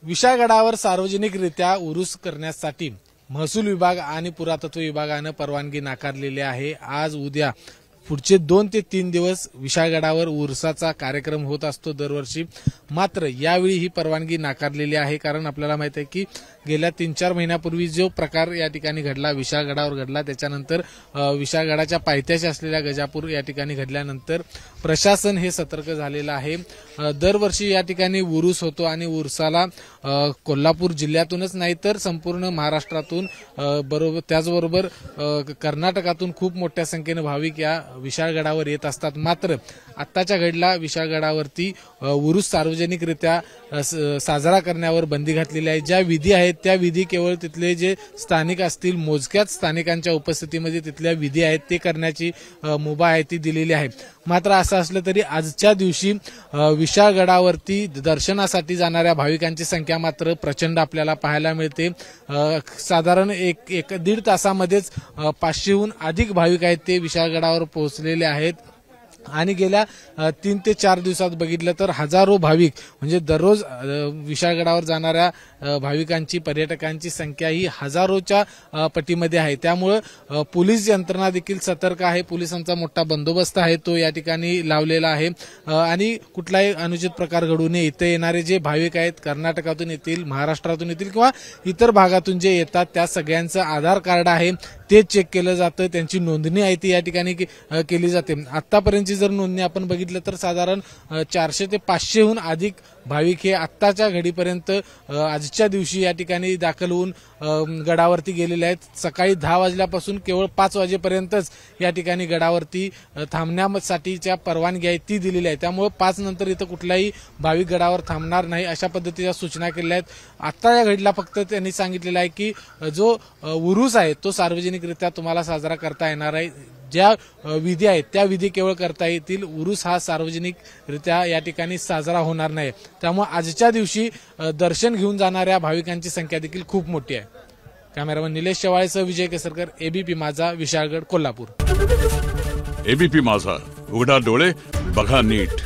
विशाळगडावर सार्वजनिकरित्या उरूस करण्यासाठी महसूल विभाग आणि पुरातत्व विभागाने परवानगी नाकारलेली आहे। आज उद्या पुढचे 2 ते 3 दिवस विशाळगडावर उरसाचा कार्यक्रम होत असतो दरवर्षी। मात्र यावेळी ही परवानगी नाकारलेली आहे, कारण आपल्याला माहित आहे की गेल्या 3-4 महिन्यापूर्वी जो प्रकार या ठिकाणी घडला, विशाळगडावर घडला, त्याच्यानंतर विशाळगडाच्या पायथ्याशी असलेल्या गजापूर या ठिकाणी घडल्यानंतर प्रशासन हे सतर्क झालेलं आहे। दरवर्षी या ठिकाणी उरूस होतो आणि उरसाला कोल्हापूर जिल्ह्यातूनच नाही तर संपूर्ण महाराष्ट्रातून बरोबर त्याचबरोबर कर्नाटकातून खूप मोठ्या संख्येने भाविक या विशाळगडावर येत असतात। मात्र आत्ताच्या घडीला विशाळगडावरती उरूस सार्वजनिकरित्या साजरा करण्यावर बंदी घातलेली आहे। ज्या विधी आहेत त्या विधी केवळ तिथले जे स्थानिक असतील, मोजक्याच स्थानिकांच्या उपस्थितीमध्ये तिथल्या विधी आहेत ते करण्याची मुभा आहे ती दिलेली आहे। मात्र असं असलं तरी आजच्या दिवशी विशाळगडावरती दर्शनासाठी जाणाऱ्या भाविकांची संख्या मात्र प्रचंड आपल्याला पाहायला मिळते। साधारण 1-1.5 तासामध्येच 500हून अधिक भाविक आहेत ते विशाळगडावर पोहोचलेले आहेत आणि गेल्या 3 ते 4 दिवसात बघितलं तर हजारो भाविक म्हणजे दररोज विशाळगडावर जाणाऱ्या भाविकांची, पर्यटकांची संख्या ही हजारोच्या पटीमध्ये आहे। त्यामुळे पोलीस यंत्रणा देखील सतर्क आहे। पोलिसांचा मोठा बंदोबस्त आहे तो या ठिकाणी लावलेला आहे आणि कुठलाही अनुचित प्रकार घडू नये, इथे येणारे जे भाविक आहेत कर्नाटकातून येतील, महाराष्ट्रातून येतील किंवा इतर भागातून जे येतात त्या सगळ्यांचं आधार कार्ड आहे ते चेक केलं जातं, त्यांची नोंदणी आहे ती या ठिकाणी केली जाते। आतापर्यंतची जर नोंदणी आपण बघितलं तर साधारण 400 ते 500हून अधिक भाविक हे आत्ताच्या घडीपर्यंत आजच्या दिवशी या ठिकाणी दाखल होऊन गडावरती गेलेले आहेत। सकाळी 10 वाजल्यापासून केवळ 5 वाजेपर्यंतच या ठिकाणी गडावरती थांबण्यासाठीच्या परवानगी आहे ती दिलेली आहे। त्यामुळे 5 नंतर इथं कुठलाही भाविक गडावर थांबणार नाही अशा पद्धतीच्या सूचना केल्या आहेत। आता या घडीला फक्त त्यांनी सांगितलेलं आहे की जो उरूस आहे तो सार्वजनिकरित्या तुम्हाला साजरा करता येणार आहे। ज्या विधी आहेत त्या विधी केवळ करता येतील, उरूस हा सार्वजनिकरित्या या ठिकाणी साजरा होणार नाही। त्यामुळे आजच्या दिवशी दर्शन घेऊन जाणाऱ्या भाविकांची संख्या देखील खूप मोठी आहे। कॅमेरामन निलेश शेवाळेसह विजय केसरकर, एबीपी माझा, विशाळगड, कोल्हापूर। एबीपी माझा, उघडा डोळे बघा नीट।